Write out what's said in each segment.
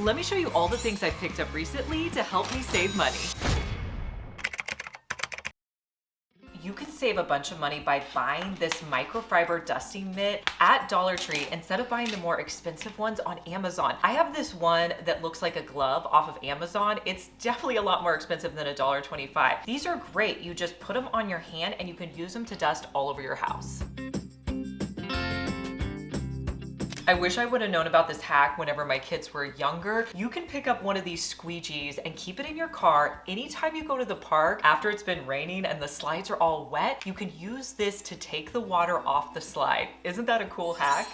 Let me show you all the things I picked up recently to help me save money. You can save a bunch of money by buying this microfiber dusting mitt at Dollar Tree instead of buying the more expensive ones on Amazon. I have this one that looks like a glove off of Amazon. It's definitely a lot more expensive than $1.25. These are great. You just put them on your hand and you can use them to dust all over your house. I wish I would have known about this hack whenever my kids were younger. You can pick up one of these squeegees and keep it in your car. Anytime you go to the park after it's been raining and the slides are all wet, you can use this to take the water off the slide. Isn't that a cool hack?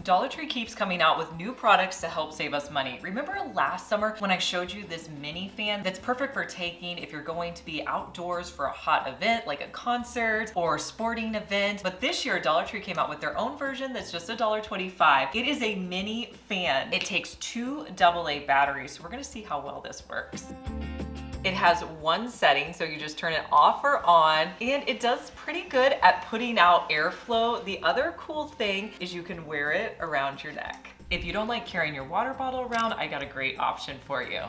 Dollar Tree keeps coming out with new products to help save us money. Remember last summer when I showed you this mini fan that's perfect for taking if you're going to be outdoors for a hot event like a concert or sporting event? But this year Dollar Tree came out with their own version that's just $1.25. It is a mini fan. It takes 2 AA batteries, so we're gonna see how well this works. It has one setting, so you just turn it off or on, and it does pretty good at putting out airflow. The other cool thing is you can wear it around your neck. If you don't like carrying your water bottle around, I got a great option for you.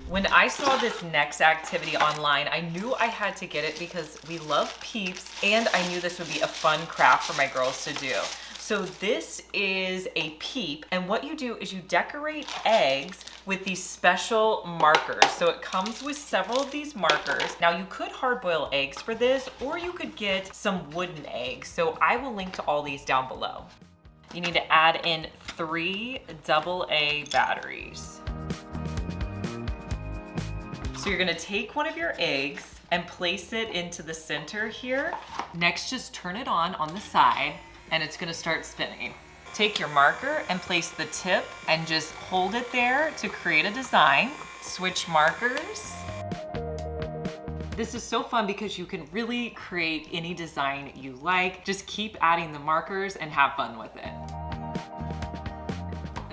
When I saw this next activity online, I knew I had to get it because we love Peeps and I knew this would be a fun craft for my girls to do. So this is a Peep, and what you do is you decorate eggs with these special markers. So it comes with several of these markers. Now you could hard boil eggs for this, or you could get some wooden eggs. So I will link to all these down below. You need to add in 3 AA batteries. So you're gonna take one of your eggs and place it into the center here. Next, just turn it on the side and it's gonna start spinning. Take your marker and place the tip and just hold it there to create a design. Switch markers. This is so fun because you can really create any design you like. Just keep adding the markers and have fun with it.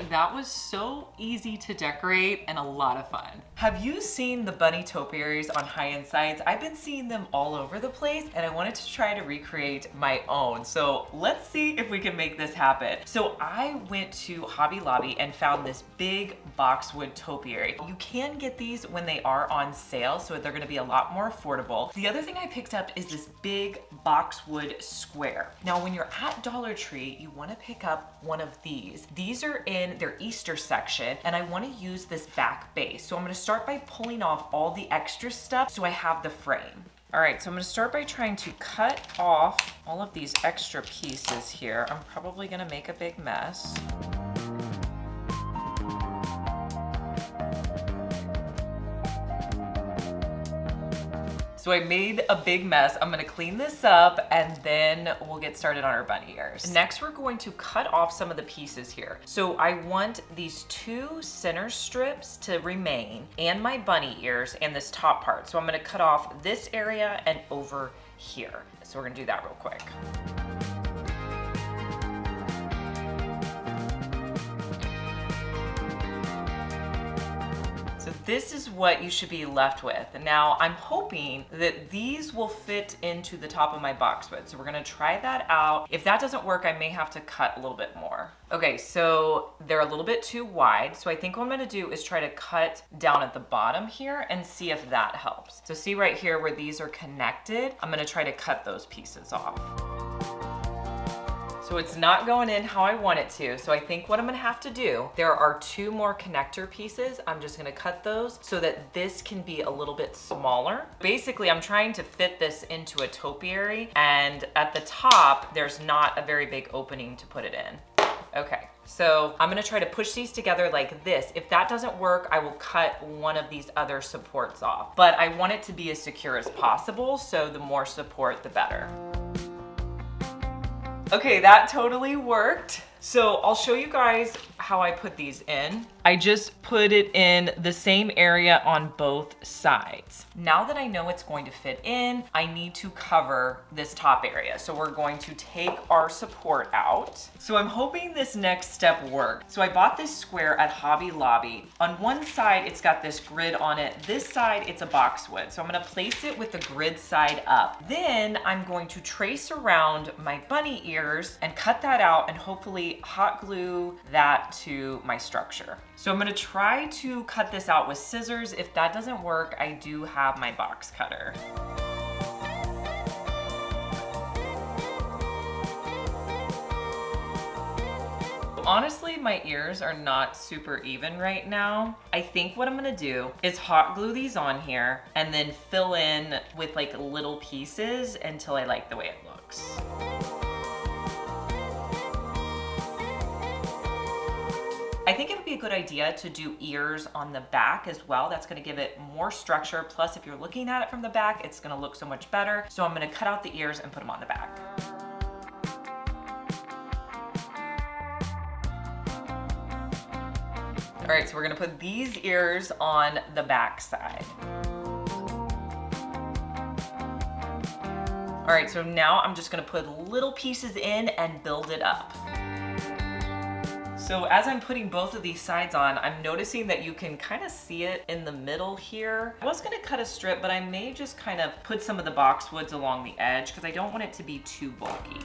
That was so easy to decorate and a lot of fun. Have you seen the bunny topiaries on high-end sites? I've been seeing them all over the place and I wanted to try to recreate my own. So let's see if we can make this happen. So I went to Hobby Lobby and found this big boxwood topiary. You can get these when they are on sale, so they're gonna be a lot more affordable. The other thing I picked up is this big boxwood square. Now when you're at Dollar Tree, you wanna pick up one of these. These are in their Easter section and I wanna use this back base. So I'm gonna start by pulling off all the extra stuff so I have the frame. All right, so I'm gonna start by trying to cut off all of these extra pieces here. I'm probably gonna make a big mess. So I made a big mess. I'm gonna clean this up and then we'll get started on our bunny ears. Next, we're going to cut off some of the pieces here. So I want these 2 center strips to remain and my bunny ears and this top part. So I'm gonna cut off this area and over here. So we're gonna do that real quick. This is what you should be left with. Now, I'm hoping that these will fit into the top of my boxwood. So we're gonna try that out. If that doesn't work, I may have to cut a little bit more. Okay, so they're a little bit too wide. So I think what I'm gonna do is try to cut down at the bottom here and see if that helps. So see right here where these are connected, I'm gonna try to cut those pieces off. So it's not going in how I want it to. So I think what I'm gonna have to do, there are 2 more connector pieces. I'm just gonna cut those so that this can be a little bit smaller. Basically, I'm trying to fit this into a topiary, and at the top, there's not a very big opening to put it in. Okay, so I'm gonna try to push these together like this. If that doesn't work, I will cut one of these other supports off. But I want it to be as secure as possible, so the more support, the better. Okay, that totally worked. So I'll show you guys how I put these in. I just put it in the same area on both sides. Now that I know it's going to fit in, I need to cover this top area. So we're going to take our support out. So I'm hoping this next step works. So I bought this square at Hobby Lobby. On one side, it's got this grid on it. This side, it's a boxwood. So I'm gonna place it with the grid side up. Then I'm going to trace around my bunny ears and cut that out and hopefully hot glue that to my structure. So I'm gonna try to cut this out with scissors. If that doesn't work, I do have my box cutter. Honestly, my ears are not super even right now. I think what I'm gonna do is hot glue these on here and then fill in with like little pieces until I like the way it looks. I think it would be a good idea to do ears on the back as well. That's gonna give it more structure. Plus, if you're looking at it from the back, it's gonna look so much better. So I'm gonna cut out the ears and put them on the back. All right, so we're gonna put these ears on the back side. All right, so now I'm just gonna put little pieces in and build it up. So as I'm putting both of these sides on, I'm noticing that you can kind of see it in the middle here. I was gonna cut a strip, but I may just kind of put some of the boxwoods along the edge because I don't want it to be too bulky.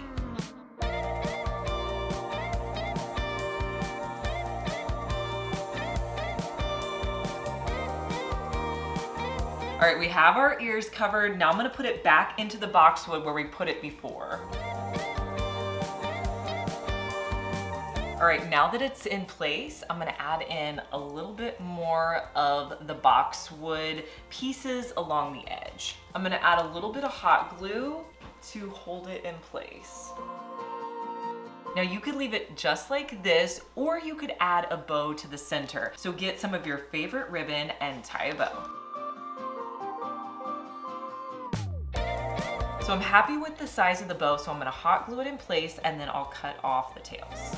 All right, we have our ears covered. Now I'm gonna put it back into the boxwood where we put it before. All right, now that it's in place, I'm gonna add in a little bit more of the boxwood pieces along the edge. I'm gonna add a little bit of hot glue to hold it in place. Now you could leave it just like this, or you could add a bow to the center. So get some of your favorite ribbon and tie a bow. So I'm happy with the size of the bow, so I'm gonna hot glue it in place and then I'll cut off the tails.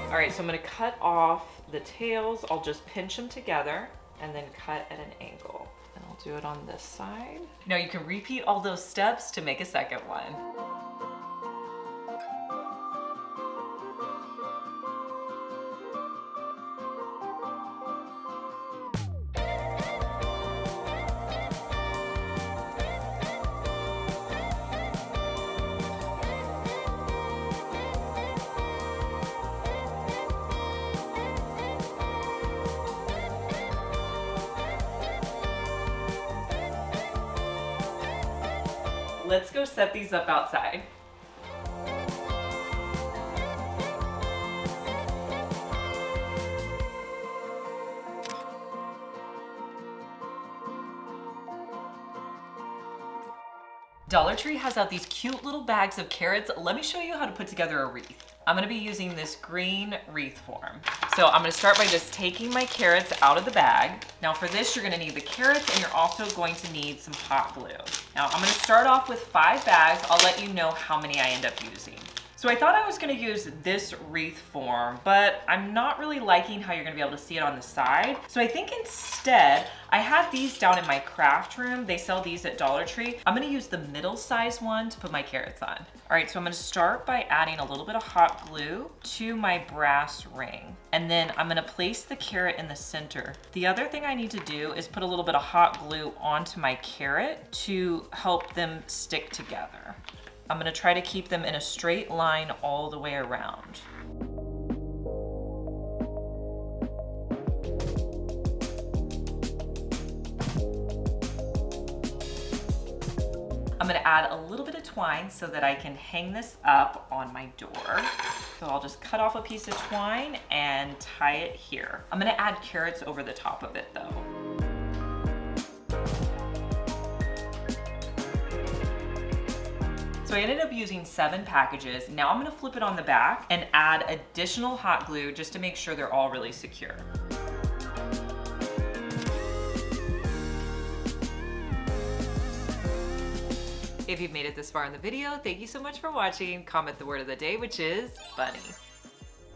All right, so I'm gonna cut off the tails. I'll just pinch them together and then cut at an angle. And I'll do it on this side. Now you can repeat all those steps to make a second one. Let's go set these up outside. Dollar Tree has out these cute little bags of carrots. Let me show you how to put together a wreath. I'm gonna be using this green wreath form. So I'm gonna start by just taking my carrots out of the bag. Now for this, you're gonna need the carrots and you're also going to need some hot glue. Now I'm gonna start off with 5 bags. I'll let you know how many I end up using. So I thought I was gonna use this wreath form, but I'm not really liking how you're gonna be able to see it on the side. So I think instead, I have these down in my craft room. They sell these at Dollar Tree. I'm gonna use the middle size one to put my carrots on. All right, so I'm gonna start by adding a little bit of hot glue to my brass ring. And then I'm gonna place the carrot in the center. The other thing I need to do is put a little bit of hot glue onto my carrot to help them stick together. I'm gonna try to keep them in a straight line all the way around. I'm gonna add a little bit of twine so that I can hang this up on my door. So I'll just cut off a piece of twine and tie it here. I'm gonna add carrots over the top of it though. So I ended up using 7 packages. Now I'm gonna flip it on the back and add additional hot glue just to make sure they're all really secure. If you've made it this far in the video, thank you so much for watching. Comment the word of the day, which is bunny.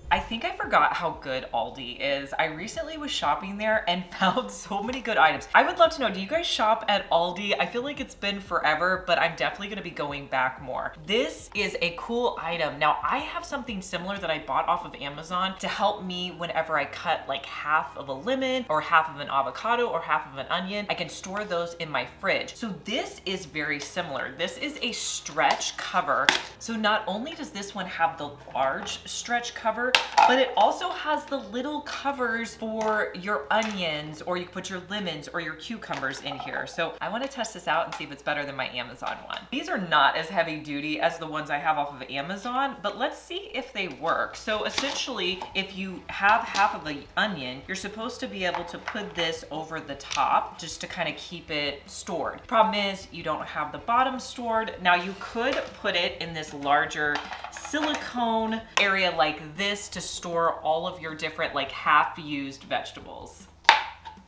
I think I forgot how good Aldi is. I recently was shopping there and found so many good items. I would love to know, do you guys shop at Aldi? I feel like it's been forever, but I'm definitely gonna be going back more. This is a cool item. Now, I have something similar that I bought off of Amazon to help me whenever I cut like half of a lemon or half of an avocado or half of an onion. I can store those in my fridge. So this is very similar. This is a stretch cover. So not only does this one have the large stretch cover, but it also has the little covers for your onions, or you can put your lemons or your cucumbers in here. So I want to test this out and see if it's better than my Amazon one. These are not as heavy duty as the ones I have off of Amazon, but let's see if they work. So essentially, if you have half of the onion, you're supposed to be able to put this over the top just to kind of keep it stored. Problem is, you don't have the bottom stored. Now you could put it in this larger silicone area like this to store all of your different like half-used vegetables.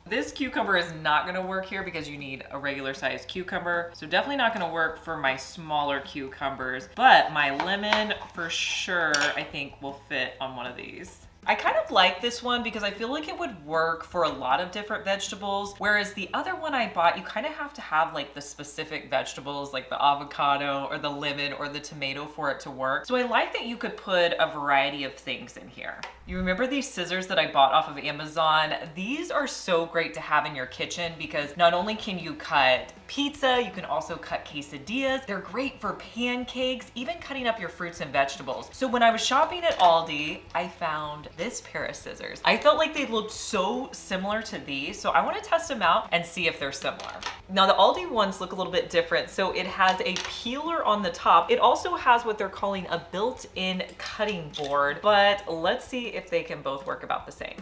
This cucumber is not gonna work here because you need a regular sized cucumber. So definitely not gonna work for my smaller cucumbers, but my lemon for sure I think will fit on one of these. I kind of like this one because I feel like it would work for a lot of different vegetables, whereas the other one I bought, you kind of have to have like the specific vegetables like the avocado or the lemon or the tomato for it to work. So I like that you could put a variety of things in here. You remember these scissors that I bought off of Amazon? These are so great to have in your kitchen because not only can you cut pizza, you can also cut quesadillas. They're great for pancakes, even cutting up your fruits and vegetables. So when I was shopping at Aldi, I found this pair of scissors. I felt like they looked so similar to these, so I want to test them out and see if they're similar. Now the Aldi ones look a little bit different. So it has a peeler on the top. It also has what they're calling a built-in cutting board, but let's see if they can both work about the same.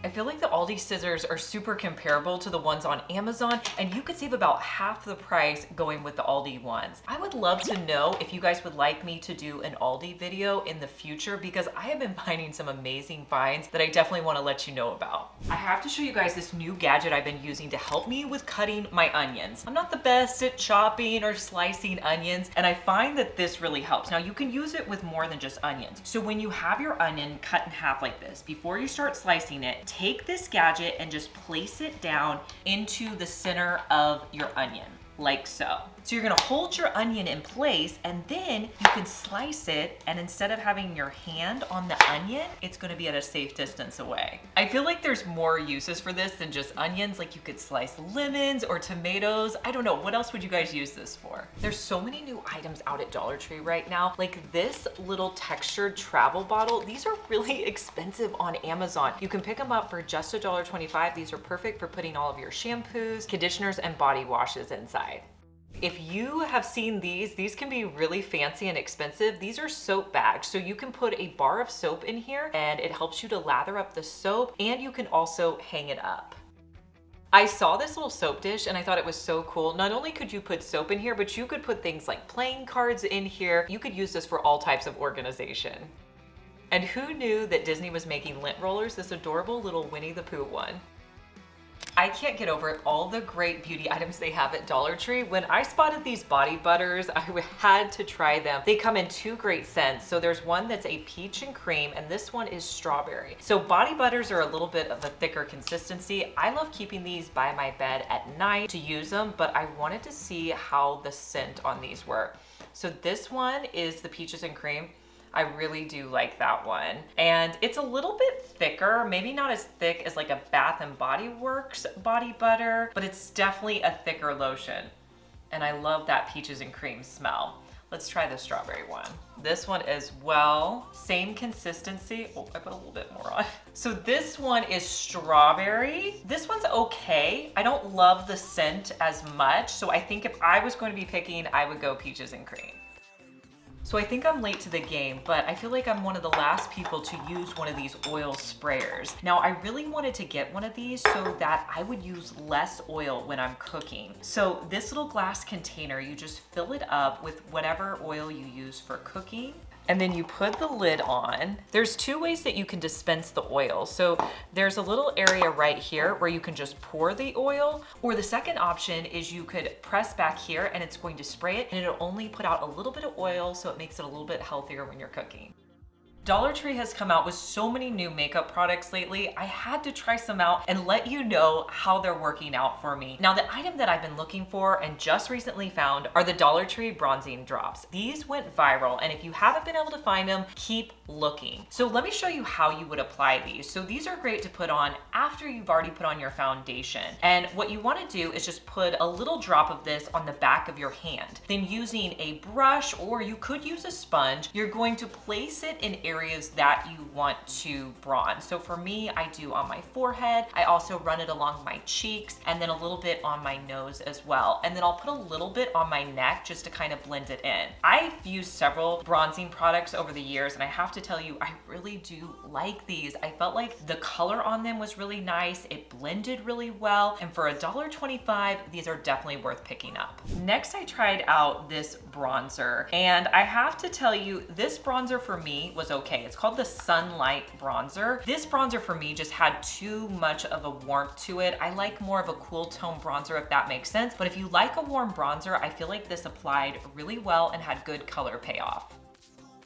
I feel like the Aldi scissors are super comparable to the ones on Amazon, and you could save about half the price going with the Aldi ones. I would love to know if you guys would like me to do an Aldi video in the future because I have been finding some amazing finds that I definitely want to let you know about. I have to show you guys this new gadget I've been using to help me with cutting my onions. I'm not the best at chopping or slicing onions, and I find that this really helps. Now you can use it with more than just onions. So when you have your onion cut in half like this, before you start slicing it, take this gadget and just place it down into the center of your onion, like so. So you're gonna hold your onion in place and then you can slice it, and instead of having your hand on the onion, it's gonna be at a safe distance away. I feel like there's more uses for this than just onions. Like you could slice lemons or tomatoes. I don't know, what else would you guys use this for? There's so many new items out at Dollar Tree right now. Like this little textured travel bottle. These are really expensive on Amazon. You can pick them up for just $1.25. These are perfect for putting all of your shampoos, conditioners, and body washes inside. If you have seen these can be really fancy and expensive. These are soap bags. So you can put a bar of soap in here and it helps you to lather up the soap, and you can also hang it up. I saw this little soap dish and I thought it was so cool. Not only could you put soap in here, but you could put things like playing cards in here. You could use this for all types of organization. And who knew that Disney was making lint rollers? This adorable little Winnie the Pooh one. I can't get over all the great beauty items they have at Dollar Tree. When I spotted these body butters, I had to try them. They come in two great scents. So there's one that's a peach and cream, and this one is strawberry. So body butters are a little bit of a thicker consistency. I love keeping these by my bed at night to use them, but I wanted to see how the scent on these were. So this one is the peaches and cream. I really do like that one. And it's a little bit thicker, maybe not as thick as like a Bath and Body Works body butter, but it's definitely a thicker lotion. And I love that peaches and cream smell. Let's try the strawberry one. This one as well, same consistency. Oh, I put a little bit more on. So this one is strawberry. This one's okay. I don't love the scent as much. So I think if I was going to be picking, I would go peaches and cream. So I think I'm late to the game, but I feel like I'm one of the last people to use one of these oil sprayers. Now, I really wanted to get one of these so that I would use less oil when I'm cooking. So this little glass container, you just fill it up with whatever oil you use for cooking. And then you put the lid on. There's two ways that you can dispense the oil. So there's a little area right here where you can just pour the oil, or the second option is you could press back here and it's going to spray it and it'll only put out a little bit of oil, so it makes it a little bit healthier when you're cooking. Dollar Tree has come out with so many new makeup products lately. I had to try some out and let you know how they're working out for me. Now, the item that I've been looking for and just recently found are the Dollar Tree bronzing drops. These went viral, and if you haven't been able to find them, keep looking. So let me show you how you would apply these. So these are great to put on after you've already put on your foundation. And what you want to do is just put a little drop of this on the back of your hand. Then using a brush, or you could use a sponge, you're going to place it in areas that you want to bronze. So for me, I do on my forehead. I also run it along my cheeks and then a little bit on my nose as well. And then I'll put a little bit on my neck just to kind of blend it in. I've used several bronzing products over the years, and I have to tell you, I really do like these. I felt like the color on them was really nice. It blended really well. And for $1.25, these are definitely worth picking up. Next, I tried out this bronzer, and I have to tell you, this bronzer for me was okay. It's called the Sunlight Bronzer. This bronzer for me just had too much of a warmth to it. I like more of a cool tone bronzer, if that makes sense. But if you like a warm bronzer, I feel like this applied really well and had good color payoff.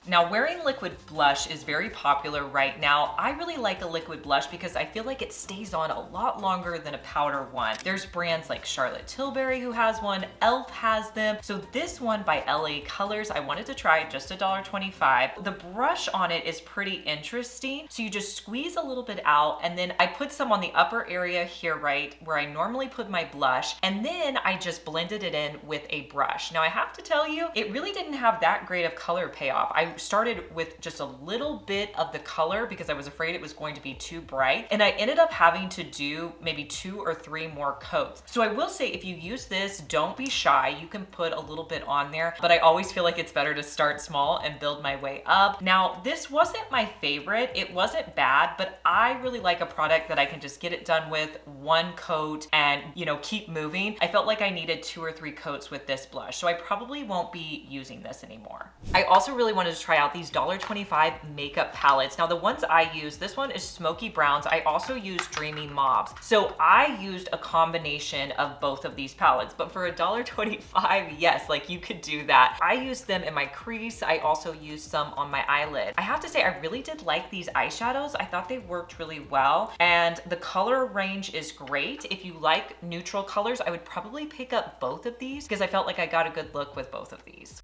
Now, wearing liquid blush is very popular right now. I really like a liquid blush because I feel like it stays on a lot longer than a powder one. There's brands like Charlotte Tilbury who has one, e.l.f. has them. So this one by LA Colors, I wanted to try it, just $1.25. The brush on it is pretty interesting. So you just squeeze a little bit out, and then I put some on the upper area here, right where I normally put my blush, and then I just blended it in with a brush. Now, I have to tell you, it really didn't have that great of color payoff. I started with just a little bit of the color because I was afraid it was going to be too bright, and I ended up having to do maybe 2 or 3 more coats. So I will say, if you use this, don't be shy. You can put a little bit on there, but I always feel like it's better to start small and build my way up. Now, this wasn't my favorite. It wasn't bad, but I really like a product that I can just get it done with 1 coat and, you know, keep moving. I felt like I needed 2 or 3 coats with this blush, so I probably won't be using this anymore. I also really wanted to try out these $1.25 makeup palettes. Now, the ones I use, this one is Smoky Browns. I also use Dreamy Mauves. So I used a combination of both of these palettes, but for $1.25, yes, like you could do that. I used them in my crease. I also used some on my eyelid. I have to say, I really did like these eyeshadows. I thought they worked really well, and the color range is great. If you like neutral colors, I would probably pick up both of these because I felt like I got a good look with both of these.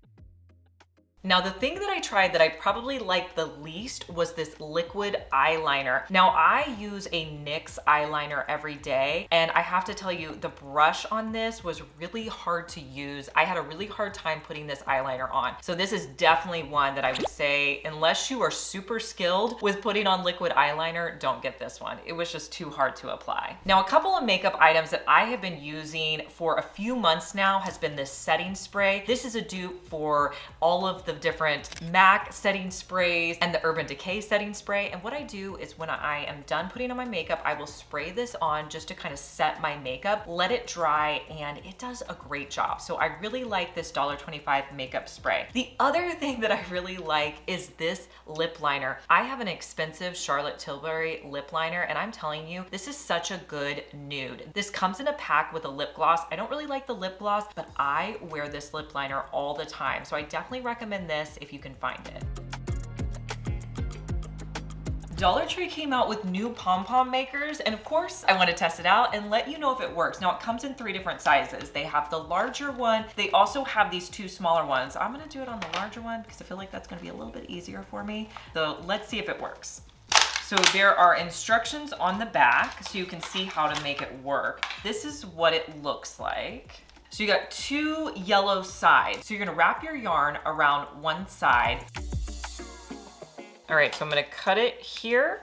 Now, the thing that I tried that I probably liked the least was this liquid eyeliner. Now, I use a NYX eyeliner every day, and I have to tell you, the brush on this was really hard to use. I had a really hard time putting this eyeliner on. So this is definitely one that I would say, unless you are super skilled with putting on liquid eyeliner, don't get this one. It was just too hard to apply. Now, a couple of makeup items that I have been using for a few months now has been this setting spray. This is a dupe for all of the different MAC setting sprays and the Urban Decay setting spray. And what I do is when I am done putting on my makeup, I will spray this on just to kind of set my makeup, let it dry, and it does a great job. So I really like this $1.25 makeup spray. The other thing that I really like is this lip liner. I have an expensive Charlotte Tilbury lip liner, and I'm telling you, this is such a good nude. This comes in a pack with a lip gloss. I don't really like the lip gloss, but I wear this lip liner all the time. So I definitely recommend this if you can find it. Dollar Tree came out with new pom-pom makers, and of course I want to test it out and let you know if it works. Now, it comes in 3 different sizes. They have the larger one. They also have these 2 smaller ones. I'm going to do it on the larger one because I feel like that's going to be a little bit easier for me. So let's see if it works. So there are instructions on the back so you can see how to make it work. This is what it looks like. So you got 2 yellow sides. So you're gonna wrap your yarn around one side. All right, so I'm gonna cut it here,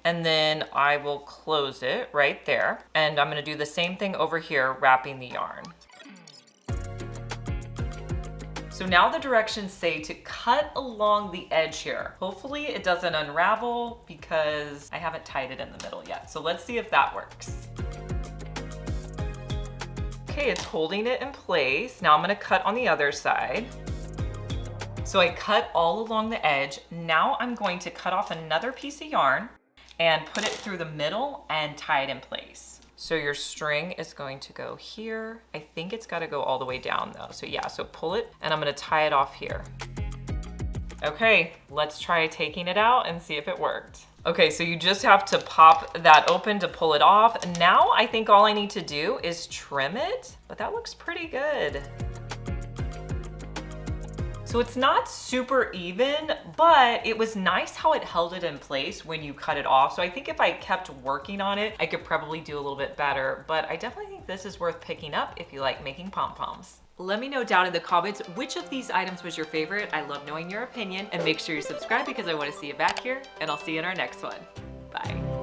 and then I will close it right there. And I'm gonna do the same thing over here, wrapping the yarn. So now the directions say to cut along the edge here. Hopefully it doesn't unravel because I haven't tied it in the middle yet. So let's see if that works. Okay, it's holding it in place. Now I'm gonna cut on the other side. So I cut all along the edge. Now I'm going to cut off another piece of yarn and put it through the middle and tie it in place. So your string is going to go here. I think it's got to go all the way down though. So yeah, so pull it and I'm going to tie it off here. Okay, let's try taking it out and see if it worked. Okay, so you just have to pop that open to pull it off. Now I think all I need to do is trim it, but that looks pretty good. So it's not super even, but it was nice how it held it in place when you cut it off. So I think if I kept working on it, I could probably do a little bit better, but I definitely think this is worth picking up if you like making pom-poms. Let me know down in the comments which of these items was your favorite. I love knowing your opinion, and make sure you subscribe because I want to see you back here, and I'll see you in our next one. Bye.